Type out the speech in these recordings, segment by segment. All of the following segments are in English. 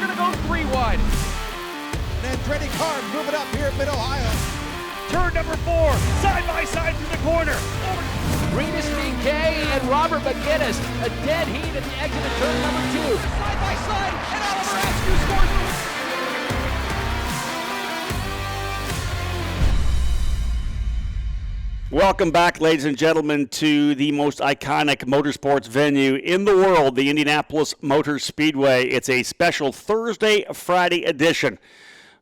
they're going to go 3 wide. And Andretti Carr moving up here at Mid-Ohio. Turn number 4, side by side through the corner. Reedus BK and Robert McGinnis, a dead heat at the exit of turn number 2. Side by side, and Oliver Askew scores. Welcome back, ladies and gentlemen, to the most iconic motorsports venue in the world, the Indianapolis Motor Speedway. It's a special Thursday-Friday edition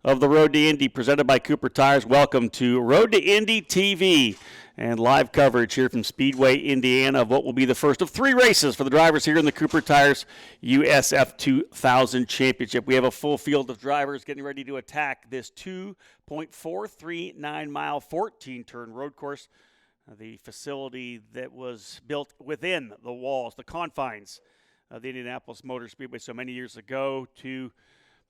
of the Road to Indy presented by Cooper Tires. Welcome to Road to Indy TV and live coverage here from Speedway, Indiana, of what will be the first of 3 races for the drivers here in the Cooper Tires USF 2000 Championship. We have a full field of drivers getting ready to attack this 2.439-mile, 14-turn road course, the facility that was built within the walls, the confines of the Indianapolis Motor Speedway so many years ago to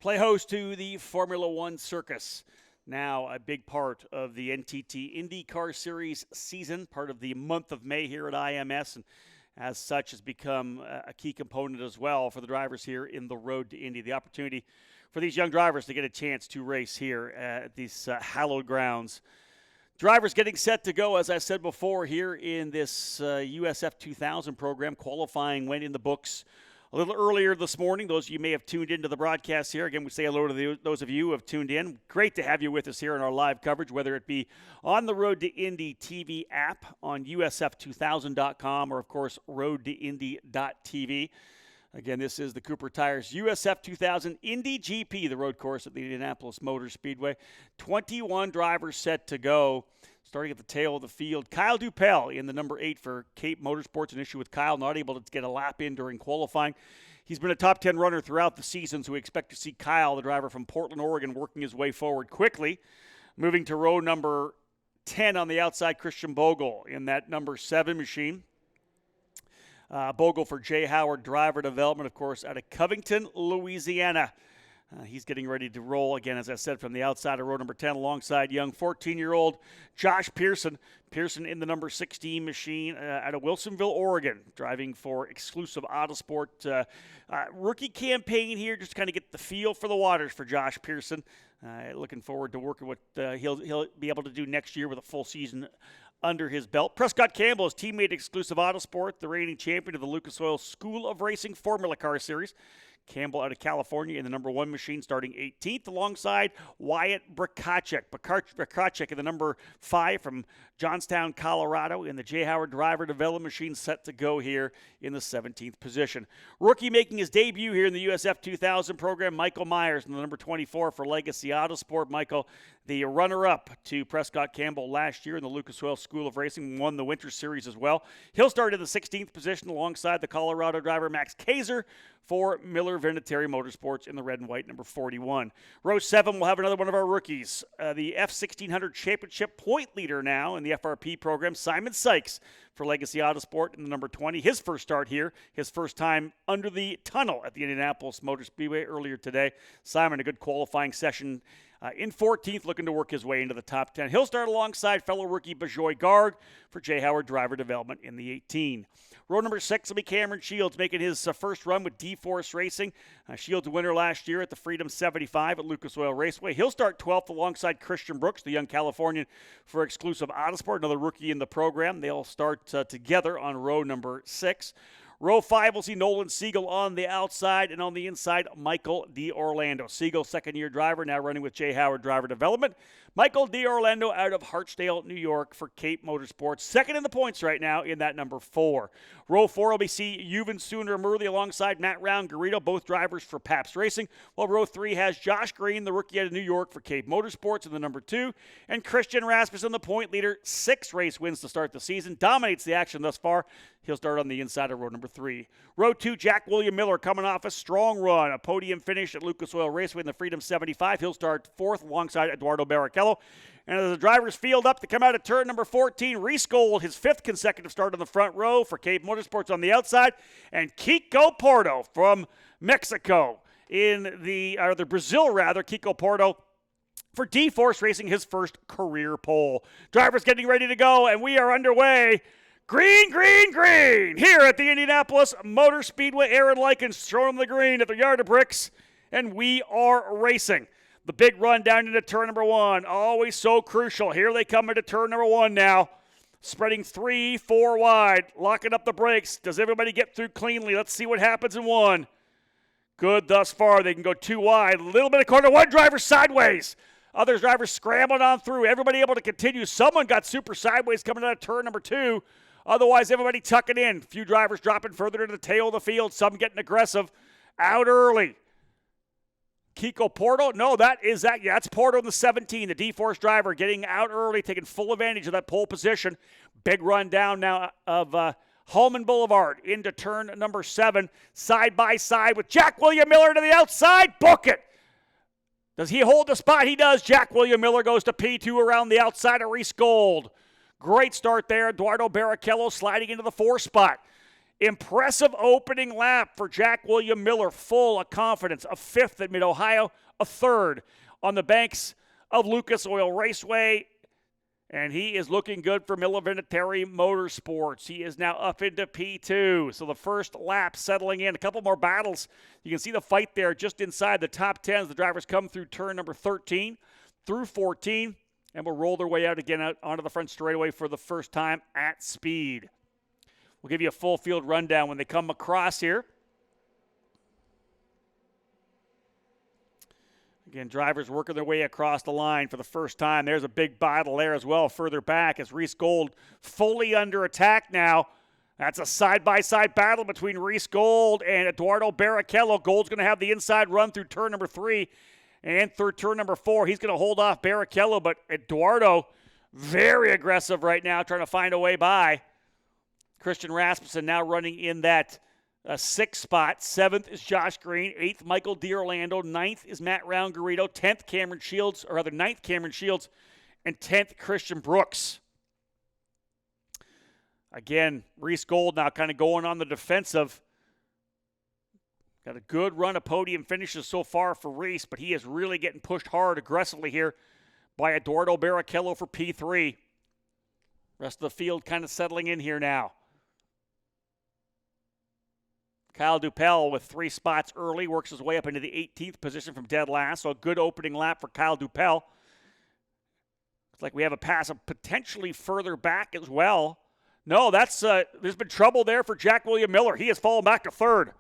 play host to the Formula One circus. Now a big part of the NTT IndyCar Series season, part of the month of May here at IMS, and as such has become a key component as well for the drivers here in the Road to Indy. The opportunity for these young drivers to get a chance to race here at these hallowed grounds. Drivers getting set to go, as I said before, here in this USF 2000 program. Qualifying went in the books a little earlier this morning. Those of you may have tuned into the broadcast here. Again, we say hello to those of you who have tuned in. Great to have you with us here in our live coverage, whether it be on the Road to Indy TV app, on USF2000.com, or, of course, roadtoindy.tv. Again, this is the Cooper Tires USF 2000 Indy GP, the road course at the Indianapolis Motor Speedway. 21 drivers set to go. Starting at the tail of the field, Kyle Dupel in the number 8 for Cape Motorsports. An issue with Kyle, not able to get a lap in during qualifying. He's been a top 10 runner throughout the season, so we expect to see Kyle, the driver from Portland, Oregon, working his way forward quickly. Moving to row number 10 on the outside, Christian Bogle in that number 7 machine. Bogle for Jay Howard Driver Development, of course, out of Covington, Louisiana. He's getting ready to roll, again, as I said, from the outside of row number 10 alongside young 14-year-old Josh Pearson. Pearson in the number 16 machine out of Wilsonville, Oregon, driving for Exclusive Autosport. Rookie campaign here, just to kind of get the feel for the waters for Josh Pearson. Looking forward to working with he'll be able to do next year with a full season under his belt. Prescott Campbell is teammate Exclusive Autosport, the reigning champion of the Lucas Oil School of Racing Formula Car Series. Campbell out of California in the number 1 machine, starting 18th, alongside Wyatt Bracacek. Bracacek in the number 5 from Johnstown, Colorado, in the Jay Howard Driver Development machine, set to go here in the 17th position. Rookie making his debut here in the USF 2000 program, Michael Myers in the number 24 for Legacy Autosport. Michael, the runner-up to Prescott Campbell last year in the Lucas Oil School of Racing, won the Winter Series as well. He'll start in the 16th position alongside the Colorado driver Max Kaiser for Miller Vinatieri Motorsports in the red and white, number 41. Row 7 will have another one of our rookies, the F1600 Championship point leader now in the FRP program, Simon Sykes for Legacy Autosport in the number 20. His first start here, his first time under the tunnel at the Indianapolis Motor Speedway earlier today. Simon, a good qualifying session in 14th, looking to work his way into the top 10. He'll start alongside fellow rookie Bajoy Garg for Jay Howard Driver Development in the 18. Row number 6 will be Cameron Shields, making his first run with D-Force Racing. Shields winner last year at the Freedom 75 at Lucas Oil Raceway. He'll start 12th alongside Christian Brooks, the young Californian for Exclusive Autosport, another rookie in the program. They'll start together on row number 6. Row 5 will see Nolan Siegel on the outside, and on the inside, Michael D'Orlando. Siegel, second-year driver, now running with Jay Howard Driver Development. Michael D'Orlando out of Hartsdale, New York for Cape Motorsports. Second in the points right now in that number 4. Row 4 will be Yuvan Sooner-Murley alongside Matt Round-Garrido, both drivers for Pabst Racing. While row 3 has Josh Green, the rookie out of New York for Cape Motorsports in the number 2. And Christian Rasmussen, the point leader, 6 race wins to start the season. Dominates the action thus far. He'll start on the inside of row number 3. Row 2, Jack William Miller coming off a strong run, a podium finish at Lucas Oil Raceway in the Freedom 75. He'll start 4th alongside Eduardo Barrichello. And as the drivers field up to come out of turn number 14, Reese Gold, his 5th consecutive start on the front row for Cape Motorsports on the outside. And Kiko Porto from Mexico Brazil, Kiko Porto for D-Force Racing, his first career pole. Drivers getting ready to go, and we are underway. Green, green, green! Here at the Indianapolis Motor Speedway, Aaron Likens showing the green at the Yard of Bricks. and we are racing. The big run down into turn number 1, always so crucial. Here they come into turn number 1 now. Spreading 3, 4 wide, locking up the brakes. Does everybody get through cleanly? Let's see what happens in 1. Good thus far. They can go 2 wide. A little bit of corner. One driver sideways. Other drivers scrambling on through. Everybody able to continue. Someone got super sideways coming out of turn number 2. Otherwise, everybody tucking in. Few drivers dropping further to the tail of the field. Some getting aggressive. Out early. Kiko Porto? No, that's Porto in the 17, the D-Force driver, getting out early, taking full advantage of that pole position. Big run down now of Holman Boulevard into turn number 7, side by side with Jack William Miller to the outside. Book it. Does he hold the spot? He does. Jack William Miller goes to P2 around the outside of Reese Gold. Great start there. Eduardo Barrichello sliding into the 4 spot. Impressive opening lap for Jack William Miller, full of confidence. A 5th at Mid-Ohio, a 3rd on the banks of Lucas Oil Raceway. And he is looking good for Military Motorsports. He is now up into P2. So the first lap settling in. A couple more battles. You can see the fight there just inside the top 10 as the drivers come through turn number 13 through 14. And will roll their way out again out onto the front straightaway for the first time at speed. We'll give you a full field rundown when they come across here. Again, drivers working their way across the line for the first time. There's a big battle there as well further back as Reese Gold fully under attack now. That's a side-by-side battle between Reese Gold and Eduardo Barrichello. Gold's going to have the inside run through turn number 3 and through turn number 4. He's going to hold off Barrichello, but Eduardo very aggressive right now trying to find a way by. Christian Rasmussen now running in that 6th spot. 7th is Josh Green. 8th, Michael D'Orlando. 9th is Matt Round-Garrido. 10th, Cameron Shields, or rather 9th, Cameron Shields. And 10th, Christian Brooks. Again, Reese Gold now kind of going on the defensive. Got a good run of podium finishes so far for Reese, but he is really getting pushed hard aggressively here by Eduardo Barrichello for P3. Rest of the field kind of settling in here now. Kyle Dupel with 3 spots early, works his way up into the 18th position from dead last. So a good opening lap for Kyle Dupel. Looks like we have a pass of potentially further back as well. No, there's been trouble there for Jack William Miller. He has fallen back to 3rd.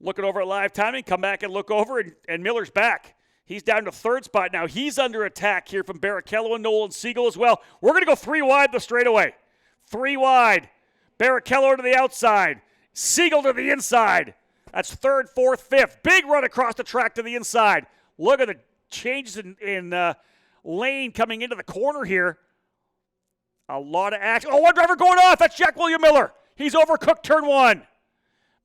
Looking over at live timing, come back and look over, and Miller's back. He's down to 3rd spot now. He's under attack here from Barrichello and Nolan Siegel as well. We're going to go 3 wide the straightaway. 3 wide. Barrichello to the outside. Siegel to the inside. That's 3rd, 4th, 5th. Big run across the track to the inside. Look at the changes in lane coming into the corner here. A lot of action. Oh, one driver going off. That's Jack William Miller. He's overcooked turn 1.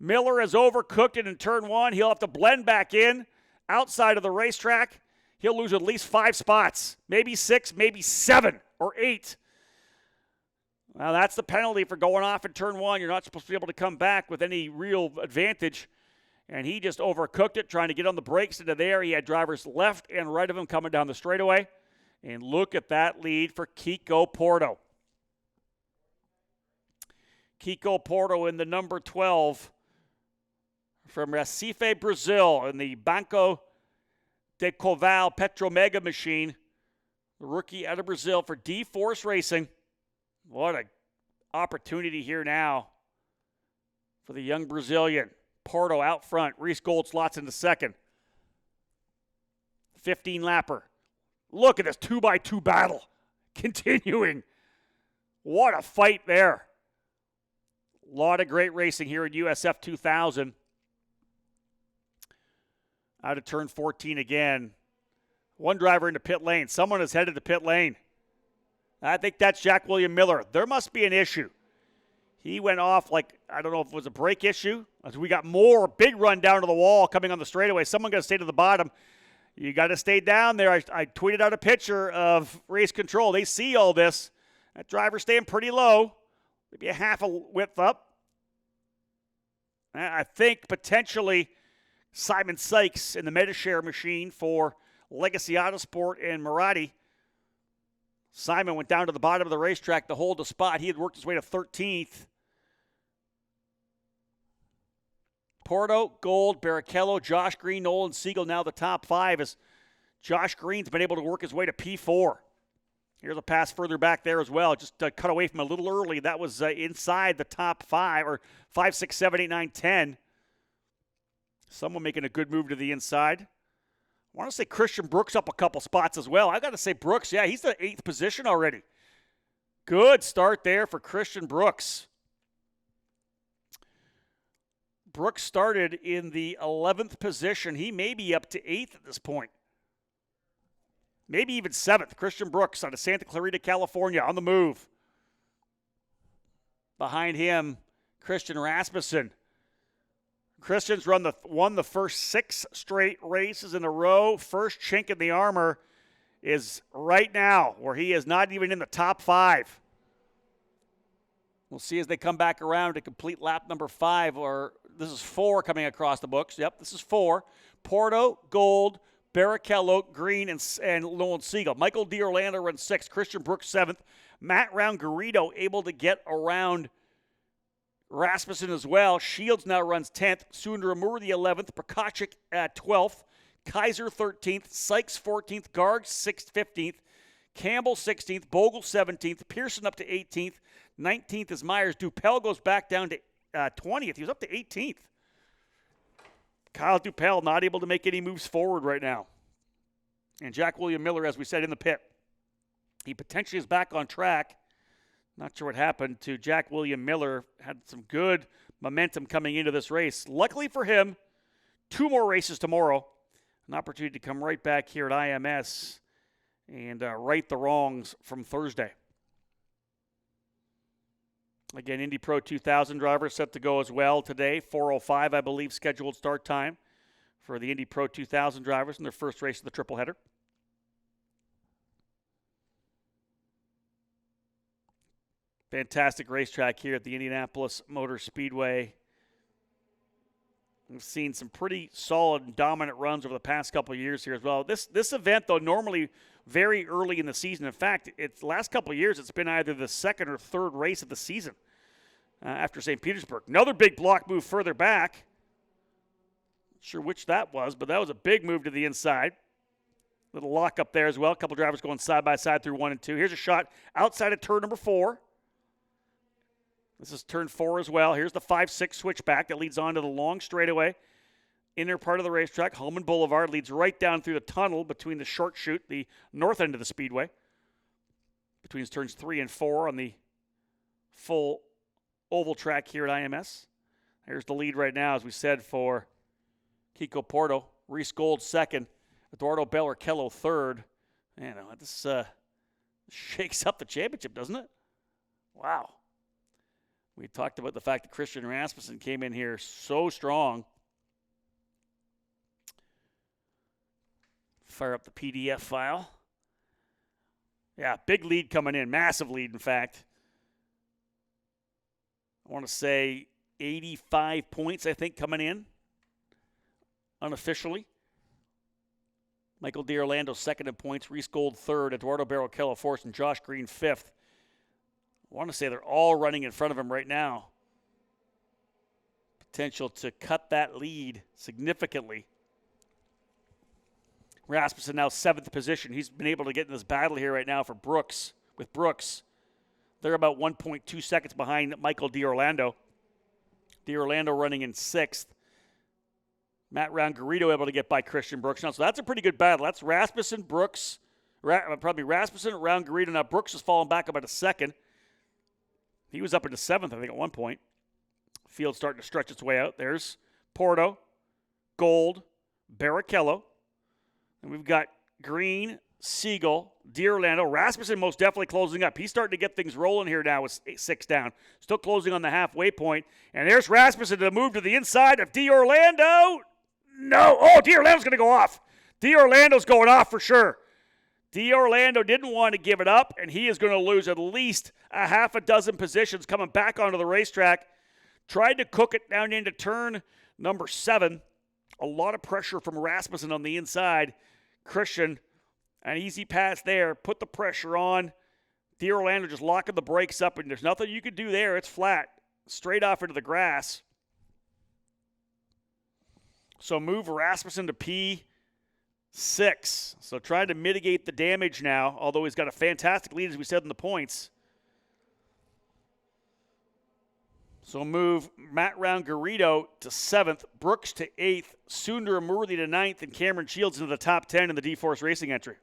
Miller has overcooked it in turn 1. He'll have to blend back in outside of the racetrack. He'll lose at least 5 spots. Maybe 6, maybe 7 or 8. Well, that's the penalty for going off in turn 1. You're not supposed to be able to come back with any real advantage. And he just overcooked it, trying to get on the brakes into there. He had drivers left and right of him coming down the straightaway. And look at that lead for Kiko Porto. Kiko Porto in the number 12 from Recife, Brazil, in the Banco de Coval Petromega machine. The rookie out of Brazil for D-Force Racing. What an opportunity here now for the young Brazilian. Porto out front. Reese Gold slots into 2nd. 15-lapper. Look at this 2x2 battle continuing. What a fight there. A lot of great racing here at USF 2000. Out of turn 14 again. One driver into pit lane. Someone is headed to pit lane. I think that's Jack William Miller. There must be an issue. He went off like, I don't know if it was a brake issue. As we got more big run down to the wall coming on the straightaway. Someone got to stay to the bottom. You got to stay down there. I tweeted out a picture of race control. They see all this. That driver staying pretty low. Maybe a half a width up. I think potentially Simon Sykes in the Metashare machine for Legacy Autosport and Maserati. Simon went down to the bottom of the racetrack to hold the spot. He had worked his way to 13th. Porto, Gold, Barrichello, Josh Green, Nolan Siegel now the top 5 as Josh Green's been able to work his way to P4. Here's a pass further back there as well. Just cut away from a little early. That was inside the top 5, or 5, 6, 7, 8, 9, 10. Someone making a good move to the inside. I want to say Christian Brooks up a couple spots as well. I got to say Brooks, yeah, he's the 8th position already. Good start there for Christian Brooks. Brooks started in the 11th position. He may be up to 8th at this point. Maybe even 7th. Christian Brooks out of Santa Clarita, California, on the move. Behind him, Christian Rasmussen. Christian's won the first 6 straight races in a row. First chink in the armor is right now, where he is not even in the top 5. We'll see as they come back around to complete lap number 5, or this is 4 coming across the books. Yep, this is 4. Porto, Gold, Barrichello, Green, and Nolan Siegel. Michael D'Orlando runs 6th. Christian Brooks 7th. Matt Round-Garrido able to get around Rasmussen as well. Shields now runs 10th. Sundaramur the 11th. Prokopchik at 12th. Kaiser 13th. Sykes 14th. Garg 6th, 15th. Campbell 16th. Bogle 17th. Pearson up to 18th. 19th is Myers. Dupel goes back down to 20th. He was up to 18th. Kyle Dupel not able to make any moves forward right now. And Jack William Miller, as we said, in the pit. He potentially is back on track. Not sure what happened to Jack William Miller. Had some good momentum coming into this race. Luckily for him, 2 more races tomorrow. An opportunity to come right back here at IMS and right the wrongs from Thursday. Again, Indy Pro 2000 drivers set to go as well today. 4:05, I believe, scheduled start time for the Indy Pro 2000 drivers in their first race of the triple header. Fantastic racetrack here at the Indianapolis Motor Speedway. We've seen some pretty solid and dominant runs over the past couple of years here as well. This event, though, normally very early in the season. In fact, the last couple of years, it's been either the 2nd or 3rd race of the season after St. Petersburg. Another big block move further back. Not sure which that was, but that was a big move to the inside. Little lock up there as well. A couple drivers going side by side through 1 and 2. Here's a shot outside of turn number 4. This is turn 4 as well. Here's the 5-6 switchback that leads on to the long straightaway. Inner part of the racetrack, Holman Boulevard, leads right down through the tunnel between the short chute, the north end of the speedway, between turns 3 and 4 on the full oval track here at IMS. Here's the lead right now, as we said, for Kiko Porto. Reese Gold 2nd, Eduardo Barrichello 3rd. Man, this shakes up the championship, doesn't it? Wow. We talked about the fact that Christian Rasmussen came in here so strong. Fire up the PDF file. Yeah, big lead coming in. Massive lead, in fact. I want to say 85 points, I think, coming in. Unofficially. Michael D'Orlando 2nd in points. Reese Gold 3rd. Eduardo Barrichello 4th. And Josh Green 5th. I want to say they're all running in front of him right now. Potential to cut that lead significantly. Rasmussen now 7th position. He's been able to get in this battle here right now for Brooks. With Brooks, they're about 1.2 seconds behind Michael D'Orlando. D'Orlando running in 6th. Matt Round-Garrido able to get by Christian Brooks now. So that's a pretty good battle. That's Rasmussen, Brooks, probably Rasmussen, Round-Garrido. Now Brooks has fallen back about a second. He was up into 7th, I think, at one point. Field's starting to stretch its way out. There's Porto, Gold, Barrichello. And we've got Green, Siegel, D'Orlando. Rasmussen most definitely closing up. He's starting to get things rolling here now with 6 down. Still closing on the halfway point. And there's Rasmussen to move to the inside of D'Orlando. No. Oh, D'Orlando's going to go off. D'Orlando's going off for sure. D'Orlando didn't want to give it up, and he is going to lose at least a half a dozen positions coming back onto the racetrack. Tried to cook it down into turn number 7. A lot of pressure from Rasmussen on the inside. Christian, an easy pass there. Put the pressure on. D'Orlando just locking the brakes up, and there's nothing you could do there. It's flat. Straight off into the grass. So move Rasmussen to P6. So trying to mitigate the damage now, although he's got a fantastic lead, as we said, in the points. So move Matt Round-Garrido to 7th, Brooks to 8th, Sundar Amurthy to 9th, and Cameron Shields into the top 10 in the D-Force Racing entry.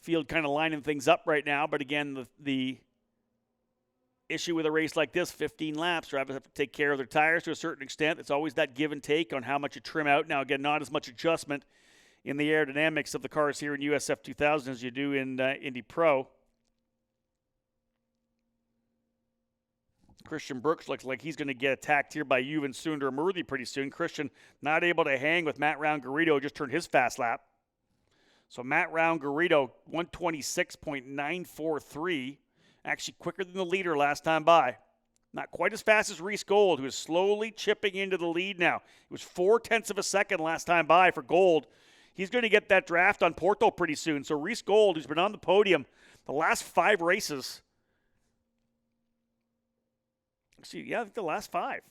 Field kind of lining things up right now, but again, the issue with a race like this, 15 laps, drivers have to take care of their tires to a certain extent. It's always that give and take on how much you trim out. Now, again, not as much adjustment in the aerodynamics of the cars here in USF 2000 as you do in Indy Pro. Christian Brooks looks like he's going to get attacked here by Yuvan Sundar Amurthy pretty soon. Christian not able to hang with Matt Round-Garrido, just turned his fast lap. So Matt Round-Garrido, 126.943, actually quicker than the leader last time by. Not quite as fast as Reese Gold, who is slowly chipping into the lead now. It was 0.4 of a second last time by for Gold. He's going to get that draft on Porto pretty soon. So Reese Gold, who's been on the podium the last 5 races. Actually, yeah, I think the last 5.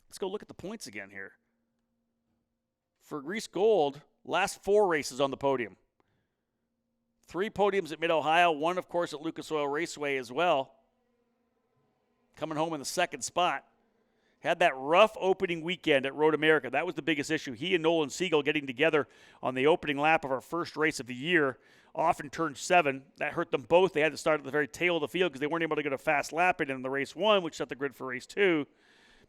Let's go look at the points again here. For Reese Gold, last 4 races on the podium. 3 podiums at Mid-Ohio, 1, of course, at Lucas Oil Raceway as well. Coming home in the 2nd spot. Had that rough opening weekend at Road America. That was the biggest issue. He and Nolan Siegel getting together on the opening lap of our first race of the year off in turn 7. That hurt them both. They had to start at the very tail of the field because they weren't able to get a fast lap in the race 1, which set the grid for race 2.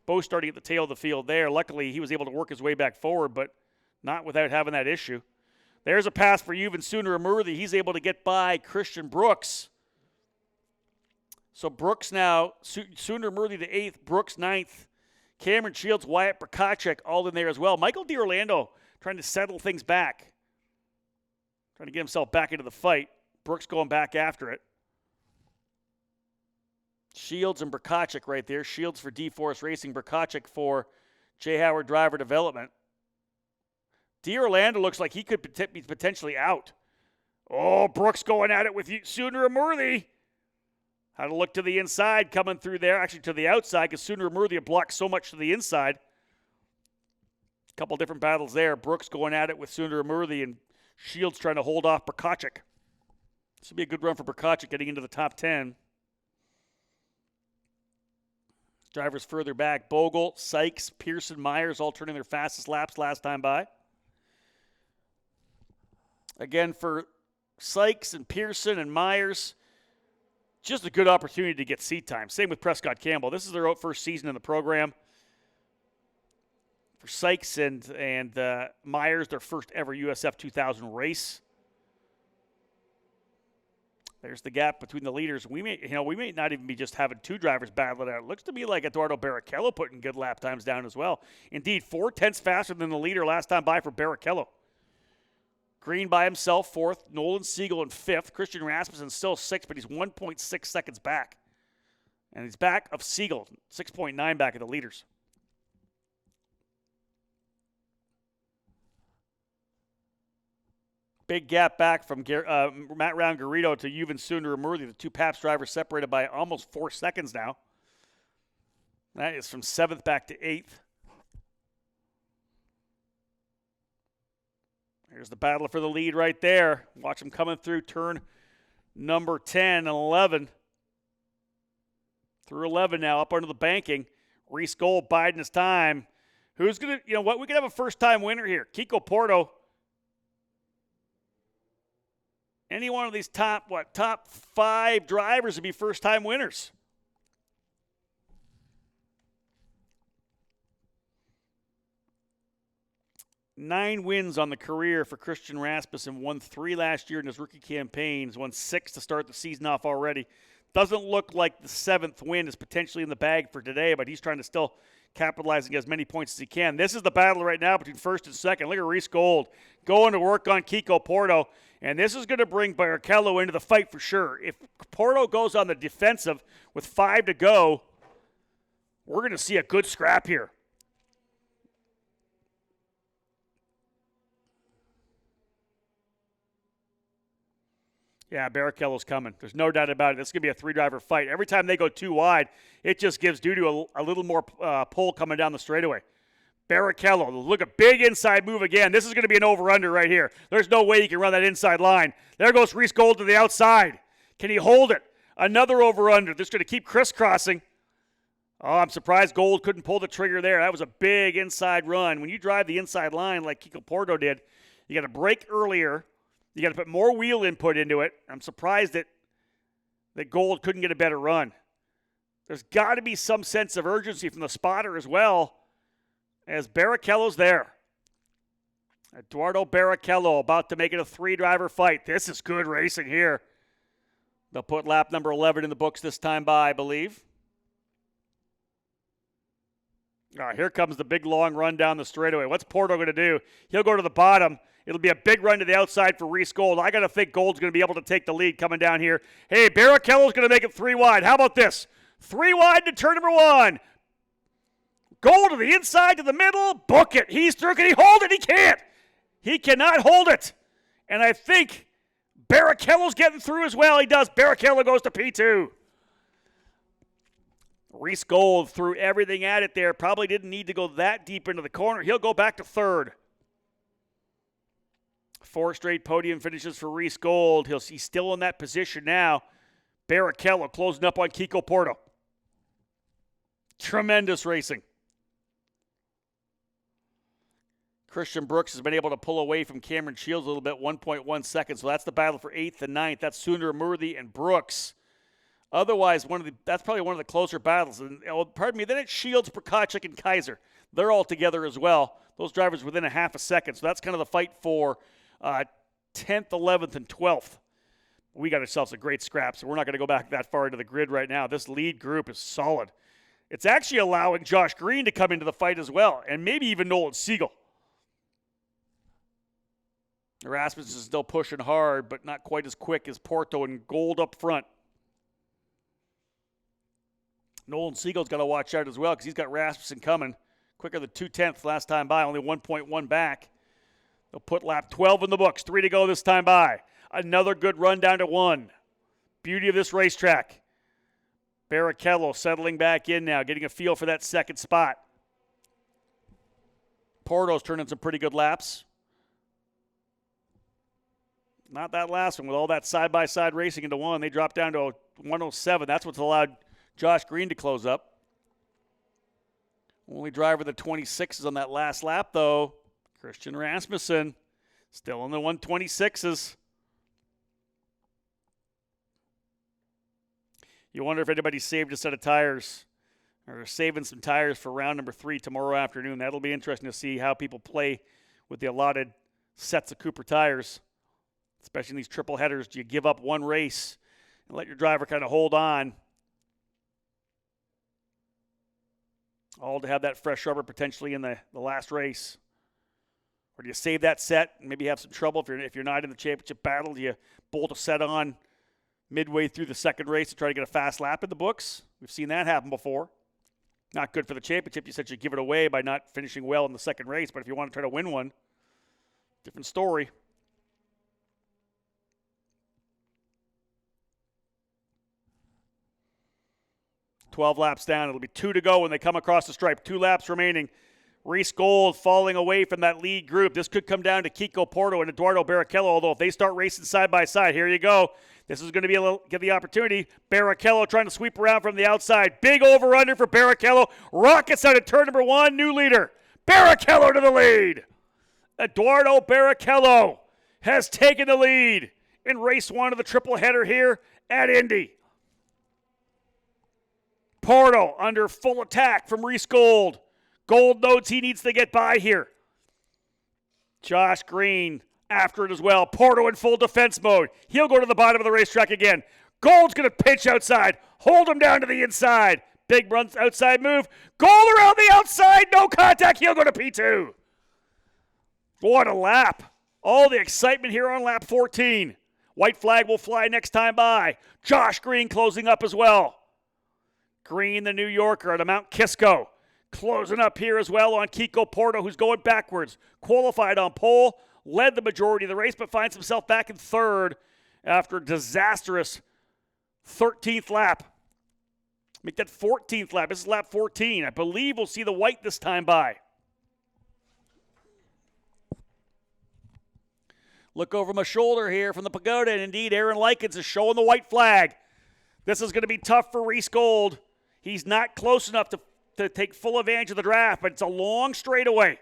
Both starting at the tail of the field there. Luckily, he was able to work his way back forward, but not without having that issue. There's a pass for Yuvan Sundar Amurthy. He's able to get by Christian Brooks. So Brooks now, Sundar Amurthy to 8th, Brooks 9th. Cameron Shields, Wyatt Prokacek all in there as well. Michael D'Orlando trying to settle things back. Trying to get himself back into the fight. Brooks going back after it. Shields and Prokacek right there. Shields for D-Force Racing, Prokacek for J. Howard Driver Development. D'Orlando looks like he could be potentially out. Oh, Brooks going at it with Sundar Amurthy. Had to look to the inside coming through there. Actually, to the outside because Sundar Amurthy blocked so much to the inside. A couple different battles there. Brooks going at it with Sundar Amurthy and Shields trying to hold off Prokacek. This would be a good run for Prokacek getting into the top 10. Drivers further back. Bogle, Sykes, Pearson, Myers all turning their fastest laps last time by. Again, for Sykes and Pearson and Myers, just a good opportunity to get seat time. Same with Prescott Campbell. This is their first season in the program. For Sykes and Myers, their first ever USF 2000 race. There's the gap between the leaders. We may not even be just having 2 drivers battle it out. It looks to me like Eduardo Barrichello putting good lap times down as well. Indeed, 0.4 faster than the leader last time by for Barrichello. Green by himself, 4th. Nolan Siegel in 5th. Christian Rasmussen still 6th, but he's 1.6 seconds back. And he's back of Siegel, 6.9 back of the leaders. Big gap back from Matt Round-Garrido to Yuvan Sundar Amurthy. The 2 Pabst drivers separated by almost 4 seconds now. That is from 7th back to 8th. Here's the battle for the lead right there. Watch them coming through turn number 10 and 11. Through 11 now, up under the banking. Reese Gold biding his time. Who's going to, we could have a first-time winner here. Kiko Porto. Any one of these top 5 drivers would be first-time winners. Nine wins on the career for Christian Rasmussen. Won 3 last year in his rookie campaigns. Won 6 to start the season off already. Doesn't look like the 7th win is potentially in the bag for today, but he's trying to still capitalize and get as many points as he can. This is the battle right now between 1st and 2nd. Look at Reese Gold going to work on Kiko Porto, and this is going to bring Barrichello into the fight for sure. If Porto goes on the defensive with 5 to go, we're going to see a good scrap here. Yeah, Barrichello's coming. There's no doubt about it. This is going to be a three-driver fight. Every time they go too wide, it just gives Dudu a little more pull coming down the straightaway. Barrichello, look, a big inside move again. This is going to be an over-under right here. There's no way you can run that inside line. There goes Reese Gold to the outside. Can he hold it? Another over-under. This is going to keep crisscrossing. Oh, I'm surprised Gold couldn't pull the trigger there. That was a big inside run. When you drive the inside line like Kiko Porto did, you got to brake earlier. You got to put more wheel input into it. I'm surprised that Gold couldn't get a better run. There's got to be some sense of urgency from the spotter as well, as Barrichello's there. Eduardo Barrichello about to make it a three-driver fight. This is good racing here. They'll put lap number 11 in the books this time by, I believe. All right, here comes the big long run down the straightaway. What's Porto going to do? He'll go to the bottom. It'll be a big run to the outside for Reese Gold. I got to think Gold's going to be able to take the lead coming down here. Hey, Barrichello's going to make it 3 wide. How about this? 3 wide to turn number 1. Gold to the inside to the middle. Book it. He's through. Can he hold it? He can't. He cannot hold it. And I think Barrichello's getting through as well. He does. Barrichello goes to P2. Reese Gold threw everything at it there. Probably didn't need to go that deep into the corner. He'll go back to 3rd. 4 straight podium finishes for Reese Gold. He's still in that position now. Barrichello closing up on Kiko Porto. Tremendous racing. Christian Brooks has been able to pull away from Cameron Shields a little bit, 1.1 seconds. So that's the battle for 8th and 9th. That's Sunder, Murthy, and Brooks. Otherwise, that's probably one of the closer battles. And then it's Shields, Prokopchik, and Kaiser. They're all together as well. Those drivers within a half a second. So that's kind of the fight for 10th, 11th, and 12th. We got ourselves a great scrap, so we're not going to go back that far into the grid right now. This lead group is solid. It's actually allowing Josh Green to come into the fight as well, and maybe even Nolan Siegel. Erasmus is still pushing hard, but not quite as quick as Porto and Gold up front. Nolan Siegel's got to watch out as well because he's got Rasmussen coming. Quicker than 2/10 last time by, only 1.1 back. They'll put lap 12 in the books. 3 to go this time by. Another good run down to 1. Beauty of this racetrack. Barrichello settling back in now, getting a feel for that second spot. Porto's turning some pretty good laps. Not that last one. With all that side-by-side racing into 1, they dropped down to a 107. That's what's allowed Josh Green to close up. Only driver of the 26s on that last lap, though. Christian Rasmussen, still in the 126s. You wonder if anybody saved a set of tires or saving some tires for round number 3 tomorrow afternoon. That'll be interesting to see how people play with the allotted sets of Cooper tires, especially in these triple headers. Do you give up one race and let your driver kind of hold on? All to have that fresh rubber potentially in the last race. Or do you save that set and maybe have some trouble if you're not in the championship battle? Do you bolt a set on midway through the second race to try to get a fast lap in the books? We've seen that happen before. Not good for the championship. You essentially give it away by not finishing well in the second race. But if you want to try to win one, different story. $12 laps down. It'll be 2 to go when they come across the stripe. 2 laps remaining. Reese Gold falling away from that lead group. This could come down to Kiko Porto and Eduardo Barrichello, although if they start racing side by side, here you go. This is going to be give the opportunity. Barrichello trying to sweep around from the outside. Big over-under for Barrichello. Rockets out at turn number 1. New leader. Barrichello to the lead. Eduardo Barrichello has taken the lead in race 1 of the triple header here at Indy. Porto under full attack from Reese Gold. Gold knows he needs to get by here. Josh Green after it as well. Porto in full defense mode. He'll go to the bottom of the racetrack again. Gold's going to pitch outside. Hold him down to the inside. Big runs outside move. Gold around the outside. No contact. He'll go to P2. What a lap. All the excitement here on lap 14. White flag will fly next time by. Josh Green closing up as well. Green, the New Yorker out of Mount Kisco. Closing up here as well on Kiko Porto, who's going backwards. Qualified on pole, led the majority of the race, but finds himself back in 3rd after a disastrous 13th lap. Make that 14th lap. This is lap 14. I believe we'll see the white this time by. Look over my shoulder here from the pagoda, and indeed Aaron Likens is showing the white flag. This is going to be tough for Reese Gold. He's not close enough to take full advantage of the draft, but it's a long straightaway.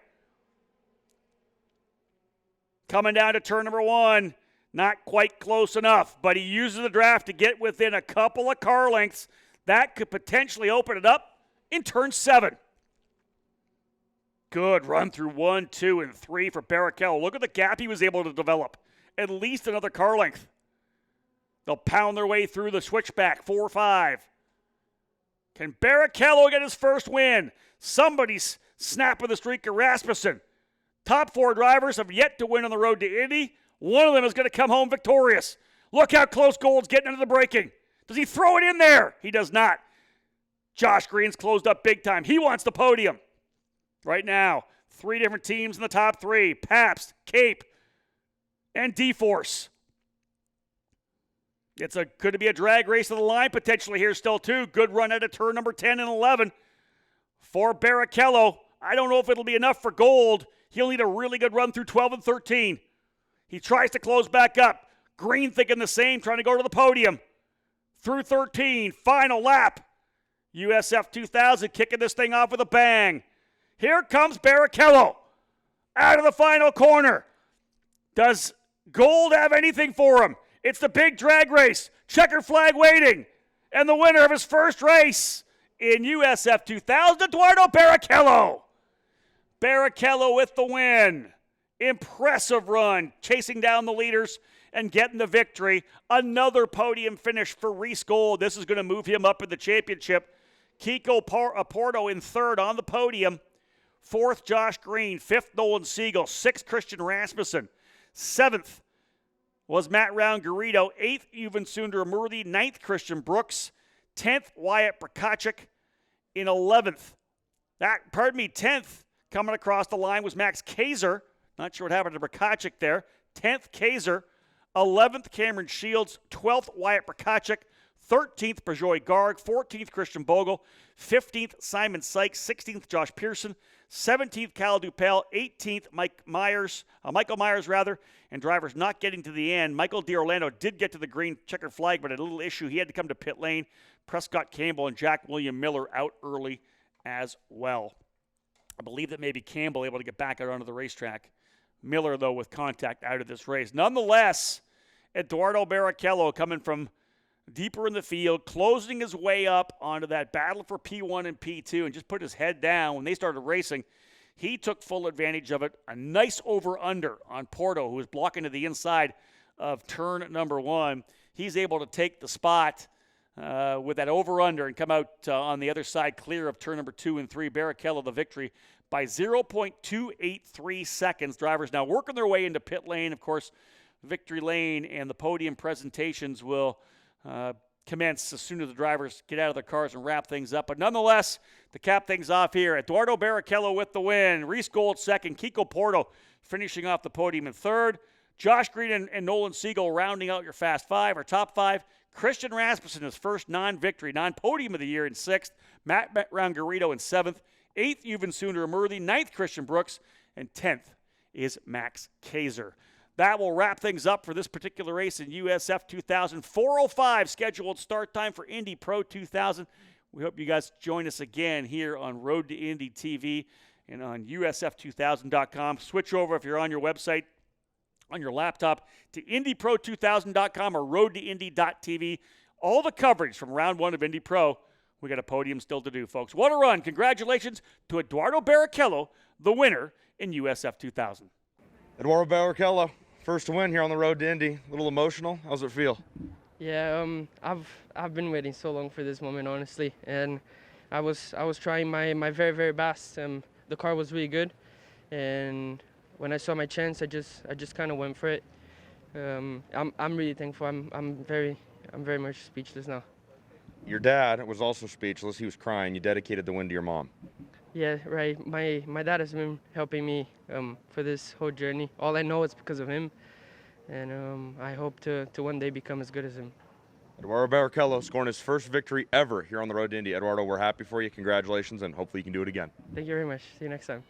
Coming down to turn number 1, not quite close enough, but he uses the draft to get within a couple of car lengths. That could potentially open it up in turn 7. Good run through 1, 2, and 3 for Barrichello. Look at the gap he was able to develop. At least another car length. They'll pound their way through the switchback, 4, 5. Can Barrichello get his first win? Somebody's snapping the streak of Rasmussen. Top 4 drivers have yet to win on the road to Indy. One of them is going to come home victorious. Look how close Gold's getting into the braking. Does he throw it in there? He does not. Josh Green's closed up big time. He wants the podium. Right now, 3 different teams in the top 3. Pabst, Cape, and D-Force. Could it be a drag race to the line potentially here still too. Good run out of turn number 10 and 11 for Barrichello. I don't know if it'll be enough for Gold. He'll need a really good run through 12 and 13. He tries to close back up. Green thinking the same, trying to go to the podium. Through 13, final lap. USF 2000 kicking this thing off with a bang. Here comes Barrichello out of the final corner. Does Gold have anything for him? It's the big drag race. Checker flag waiting. And the winner of his first race in USF 2000, Eduardo Barrichello. Barrichello with the win. Impressive run, chasing down the leaders and getting the victory. Another podium finish for Reese Gold. This is going to move him up in the championship. Kiko Porto in 3rd on the podium. 4th, Josh Green. 5th, Nolan Siegel. 6th, Christian Rasmussen. 7th was Matt Round-Garrido. 8th, Uven Sundaramurthy. 9th, Christian Brooks. 10th, Wyatt Prokachik. In 11th, 10th, coming across the line was Max Kaiser. Not sure what happened to Prokachik there. 10th, Kaiser. 11th, Cameron Shields. 12th, Wyatt Prokachik. 13th, Prajoy Garg. 14th, Christian Bogle. 15th, Simon Sykes. 16th, Josh Pearson. 17th, Cal Dupel. 18th, Michael Myers, and drivers not getting to the end. Michael D'Orlando did get to the green checkered flag, but a little issue. He had to come to pit lane. Prescott Campbell and Jack William Miller out early as well. I believe that maybe Campbell able to get back out onto the racetrack. Miller, though, with contact out of this race. Nonetheless, Eduardo Barrichello coming from deeper in the field, closing his way up onto that battle for P1 and P2 and just put his head down. When they started racing, he took full advantage of it. A nice over-under on Porto, who was blocking to the inside of turn number 1. He's able to take the spot with that over-under and come out on the other side clear of turn number 2 and 3. Barrichello the victory by 0.283 seconds. Drivers now working their way into pit lane. Of course, victory lane and the podium presentations will commence as soon as the drivers get out of their cars and wrap things up. But nonetheless, to cap things off here, Eduardo Barrichello with the win. Reese Gold 2nd. Kiko Porto finishing off the podium in 3rd. Josh Green and Nolan Siegel rounding out your Fast 5 or top 5. Christian Rasmussen, his first non-victory, non-podium of the year in 6th. Matt Round-Garrido in 7th. 8th, Uven Sundaramurthy. 9th, Christian Brooks. And 10th is Max Kaiser. That will wrap things up for this particular race in USF 2000. 4:05 scheduled start time for Indy Pro 2000. We hope you guys join us again here on Road to Indy TV and on USF2000.com. Switch over if you're on your website, on your laptop, to IndyPro2000.com or RoadToIndy.tv. All the coverage from round 1 of Indy Pro. We got a podium still to do, folks. What a run. Congratulations to Eduardo Barrichello, the winner in USF 2000. Eduardo Barrichello, first win here on the road to Indy. A little emotional. How's it feel? Yeah, I've been waiting so long for this moment, honestly, and I was trying my very, very best. The car was really good, and when I saw my chance, I just kind of went for it. I'm really thankful. I'm very much speechless now. Your dad was also speechless. He was crying. You dedicated the win to your mom. Yeah, right. My dad has been helping me for this whole journey. All I know is because of him. and I hope to one day become as good as him. Eduardo Barrichello scoring his first victory ever here on the road to Indy. Eduardo, we're happy for you. Congratulations, and hopefully you can do it again. Thank you very much. See you next time.